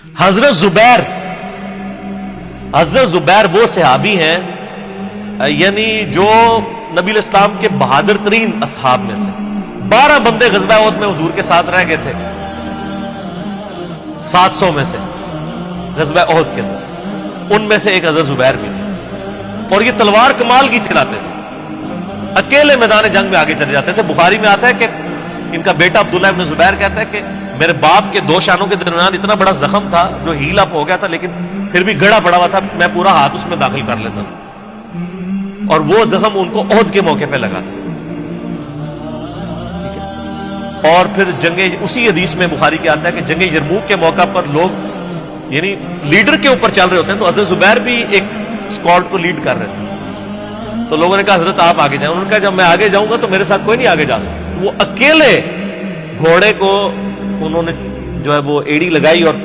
حضرت زبیر وہ صحابی ہیں یعنی جو نبی الاسلام کے بہادر ترین اصحاب میں سے 12 بندے غزوہ احد میں حضور کے ساتھ رہ گئے تھے 700 میں سے غزوہ احد کے اندر، ان میں سے ایک حضرت زبیر بھی تھے، اور یہ تلوار کمال کی چلاتے تھے، اکیلے میدان جنگ میں آگے چلے جاتے تھے۔ بخاری میں آتا ہے کہ ان کا بیٹا عبداللہ ابن زبیر کہتا ہے کہ میرے باپ کے 2 شانوں کے درمیان اتنا بڑا زخم تھا جو ہیل اپ ہو گیا تھا، لیکن پھر بھی گڑا پڑا ہوا تھا، میں پورا ہاتھ اس میں داخل کر لیتا تھا، اور وہ زخم ان کو احد کے موقع پہ لگا تھا۔ اور پھر اسی حدیث میں بخاری کے آتا ہے کہ جنگ یرموک کے موقع پر لوگ یعنی لیڈر کے اوپر چل رہے ہوتے ہیں، تو حضرت زبیر بھی ایک اسکواڈ کو لیڈ کر رہے تھے، تو لوگوں نے کہا حضرت آپ آگے جائیں، انہوں نے کہا جب میں آگے جاؤں گا تو میرے ساتھ کوئی نہیں آگے جا سکتا۔ وہ اکیلے گھوڑے کو انہوں نے جو ہے وہ ایڑی لگائی اور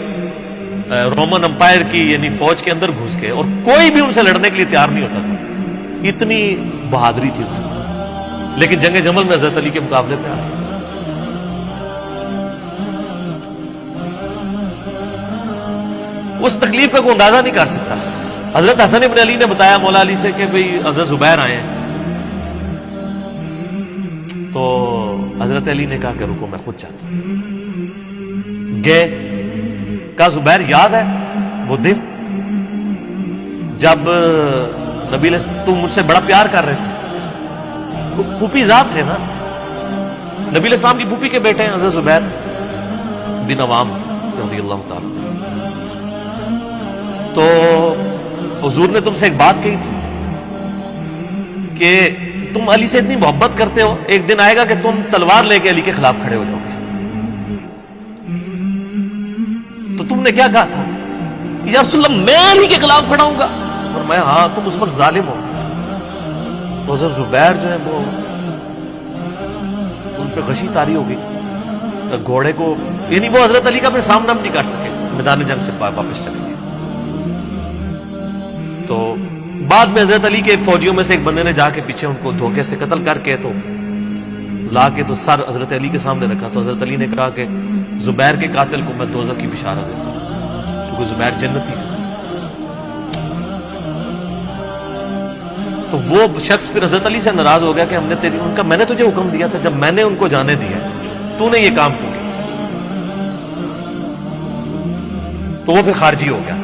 رومن امپائر کی یعنی فوج کے اندر گھس گئے، اور کوئی بھی ان سے لڑنے کے لیے تیار نہیں ہوتا تھا، اتنی بہادری تھی ان، لیکن جنگ جمل میں حضرت علی کے مقابلے پہ آئے۔ اس تکلیف کا کوئی اندازہ نہیں کر سکتا۔ حضرت حسن ابن علی نے بتایا مولا علی سے کہ بھئی حضرت زبیر آئے ہیں، تو حضرت علی نے کہا کہ رکو میں خود چاہتا ہوں۔ گئے، کہا زبیر یاد ہے وہ دن جب نبی تم مجھ سے بڑا پیار کر رہے تھے؟ پھوپھی ذات تھے نا، نبی الاسلام کی پھوپھی کے بیٹے ہیں حضرت زبیر بن عوام رضی اللہ تعالی۔ تو حضور نے تم سے ایک بات کہی تھی کہ تم علی سے اتنی محبت کرتے ہو، ایک دن آئے گا کہ تم تلوار لے کے علی کے خلاف کھڑے ہو جاؤ گے۔ تو تم نے کیا کہا تھا؟ یا رسول اللہ میں علی کے خلاف کھڑا ہوں گا؟ اور میں ہاں تم اس وقت ظالم ہو۔ تو حضرت زبیر جو ہے وہ ان پہ غشی طاری ہو گئی، گھوڑے کو یعنی وہ حضرت علی کا پھر سامنا نہیں کر سکے، میدان جنگ سے واپس چلے گئے۔ تو بعد میں حضرت علی کے فوجیوں میں سے ایک بندے نے جا کے پیچھے ان کو دھوکے سے قتل کر کے تو لا کے تو سر حضرت علی کے سامنے رکھا، تو حضرت علی نے کہا کہ زبیر کے قاتل کو میں دوزخ کی بشارت دیتا ہوں، کیونکہ زبیر جنتی تھا۔ تو وہ شخص پھر حضرت علی سے ناراض ہو گیا کہ میں نے تجھے حکم دیا تھا، جب میں نے ان کو جانے دیا تو نے یہ کام کیوں کیا؟ تو وہ پھر خارجی ہو گیا۔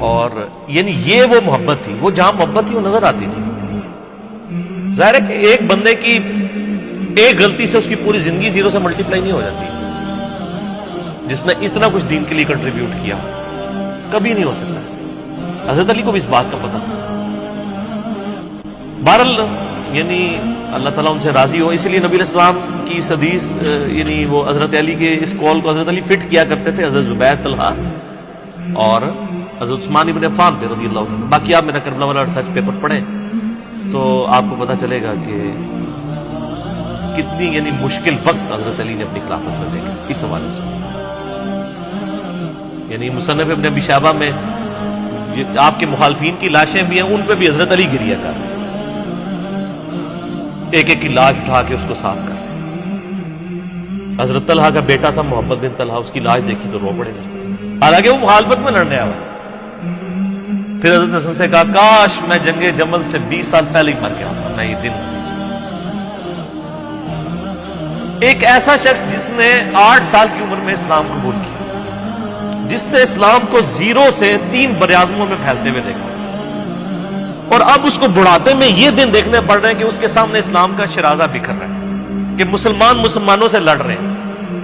اور یعنی یہ وہ محبت تھی، وہ جہاں محبت تھی وہ نظر آتی تھی۔ ظاہر ہے کہ ایک بندے کی ایک غلطی سے اس کی پوری زندگی 0 سے ملٹیپلائی نہیں ہو جاتی، جس نے اتنا کچھ دین کے لیے کنٹریبیوٹ کیا کبھی نہیں ہو سکتا ایسا۔ حضرت علی کو بھی اس بات کا پتہ تھا۔ بہرحال یعنی اللہ تعالیٰ ان سے راضی ہو، اسی لیے نبی علیہ السلام کی اس حدیث یعنی وہ حضرت علی کے اس قول کو حضرت علی فٹ کیا کرتے تھے، حضرت زبیر، طلحہ اور حضرت عثمان ابن عفان پہ رضی اللہ عنہ۔ باقی آپ میرا کربلا والا ریسرچ پیپر پڑھیں تو آپ کو پتہ چلے گا کہ کتنی یعنی مشکل وقت حضرت علی نے اپنی خلافت میں دیکھا اس حوالے سے۔ یعنی مصنف ابن ابی شیبہ میں آپ کے مخالفین کی لاشیں بھی ہیں، ان پہ بھی حضرت علی گریہ کر رہے ہیں، ایک ایک کی لاش اٹھا کے اس کو صاف کر رہے ہیں۔ حضرت طلحہ کا بیٹا تھا محمد بن طلحہ، اس کی لاش دیکھی تو رو پڑے گا، حالانکہ وہ مخالفت میں لڑنے آیا تھا۔ پھر حضرت حسن سے کہا کاش میں جنگ جمل سے 20 سال پہلے ہی مر گیا ہوتا، میں یہ دن۔ ایک ایسا شخص جس نے 8 سال کی عمر میں اسلام قبول کیا، جس نے اسلام کو 0 سے 3 براعظموں میں پھیلتے ہوئے دیکھا، اور اب اس کو بڑھاپے میں یہ دن دیکھنے پڑ رہے ہیں کہ اس کے سامنے اسلام کا شرازہ بکھر رہا ہے، کہ مسلمانوں سے لڑ رہے ہیں۔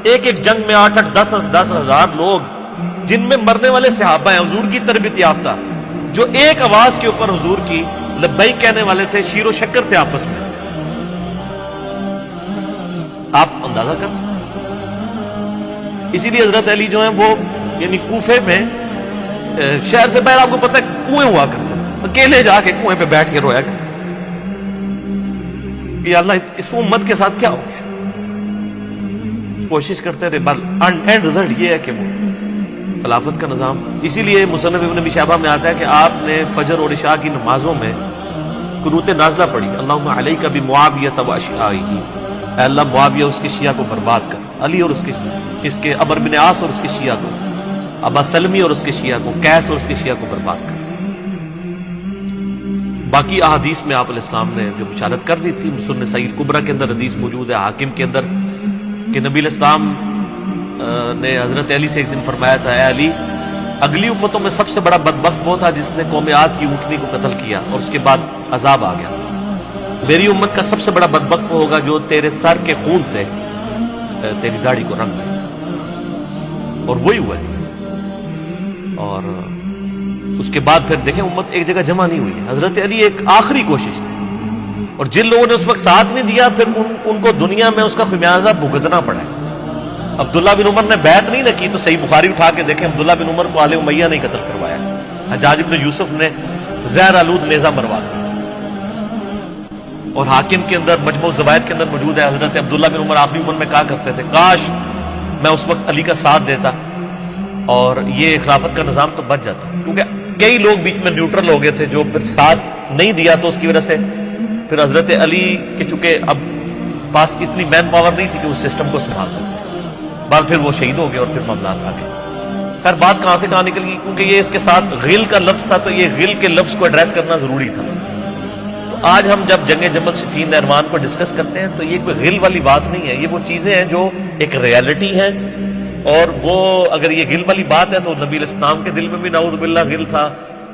ایک ایک جنگ میں 8-8 10 ہزار لوگ، جن میں مرنے والے صحابہ ہیں حضور کی تربیت یافتہ، جو ایک آواز کے اوپر حضور کی لبیک کہنے والے تھے، شیر و شکر تھے آپس میں۔ آپ اندازہ کر سکتے ہیں۔ اسی لیے حضرت علی جو ہیں وہ یعنی کوفے میں شہر سے باہر آپ کو پتہ ہے کنویں ہوا کرتے تھے، اکیلے جا کے کنویں پہ بیٹھ کے رویا کرتے تھے کہ اللہ اس امت کے ساتھ کیا ہو گیا۔ کوشش کرتے رہے، اینڈ رزلٹ یہ ہے کہ وہ خلافت کا نظام۔ اسی لیے مصنف ابن ابی شیبہ میں آتا ہے کہ آپ نے فجر اور عشاء کی نمازوں میں قنوت نازلہ پڑھی، اللہم علیک بمعاویہ واشیعہ، اے اللہ معاویہ اس کے شیعہ کو برباد کر، علی اور اس کے شیعہ۔ اس کے عمر بن عاص اور اس کے شیعہ کو، ابا سلمی اور اس کے شیعہ کو، قیس اور اس کے شیعہ کو برباد کر۔ باقی احادیث میں آپ علیہ السلام نے جو بشارت کر دی تھی، سنن سعید کبریٰ کے اندر حدیث موجود ہے، حاکم کے اندر، کہ نبی علیہ السلام نے حضرت علی سے ایک دن فرمایا تھا، اے علی، اگلی امتوں میں سب سے بڑا بدبخت وہ تھا جس نے قوم عاد کی اونٹنی کو قتل کیا اور اس کے بعد عذاب آ گیا۔ میری امت کا سب سے بڑا بدبخت وہ ہوگا جو تیرے سر کے خون سے تیری داڑھی کو رنگ دے، اور وہی ہوا ہے۔ اور اس کے بعد پھر دیکھیں امت ایک جگہ جمع نہیں ہوئی ہے۔ حضرت علی ایک آخری کوشش تھی، اور جن لوگوں نے اس وقت ساتھ نہیں دیا پھر ان کو دنیا میں اس کا خمیازہ بھگتنا پڑا ہے۔ عبداللہ بن عمر نے بیعت نہیں نہ کی تو صحیح بخاری اٹھا کے دیکھیں، عبداللہ بن عمر کو آل امیہ نہیں قتل کروایا، حجاج بن یوسف نے زہر آلود نیزہ مروا دیا۔ اور حاکم کے اندر مجموع الزوائد کے اندر موجود ہے، حضرت عبداللہ بن عمر آخری عمر میں کہا کرتے تھے، کاش میں اس وقت علی کا ساتھ دیتا اور یہ خلافت کا نظام تو بچ جاتا، کیونکہ کئی لوگ بیچ میں نیوٹرل ہو گئے تھے جو پھر ساتھ نہیں دیا، تو اس کی وجہ سے پھر حضرت علی کے چونکہ اب پاس اتنی مین پاور نہیں تھی کہ اس سسٹم کو سنبھال سکتے، بعد پھر وہ شہید ہو گئے اور پھر معاملات آ گئے۔ خیر بات کہاں سے کہاں نکل گئی، کیونکہ یہ اس کے ساتھ غل کا لفظ تھا، تو یہ غل کے لفظ کو ایڈریس کرنا ضروری تھا۔ تو آج ہم جب جنگ جمل صفین نہروان کو ڈسکس کرتے ہیں تو یہ کوئی غل والی بات نہیں ہے، یہ وہ چیزیں ہیں جو ایک ریالٹی ہیں، اور وہ اگر یہ غل والی بات ہے تو نبی علیہ السلام کے دل میں بھی نعوذ باللہ غل تھا،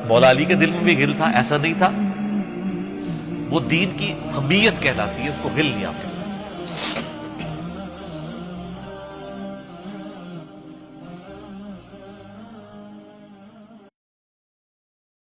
مولا علی کے دل میں بھی غل تھا، ایسا نہیں تھا۔ وہ دین کی حمیت کہلاتی ہے، اس کو غل نہیں آپ کہتے۔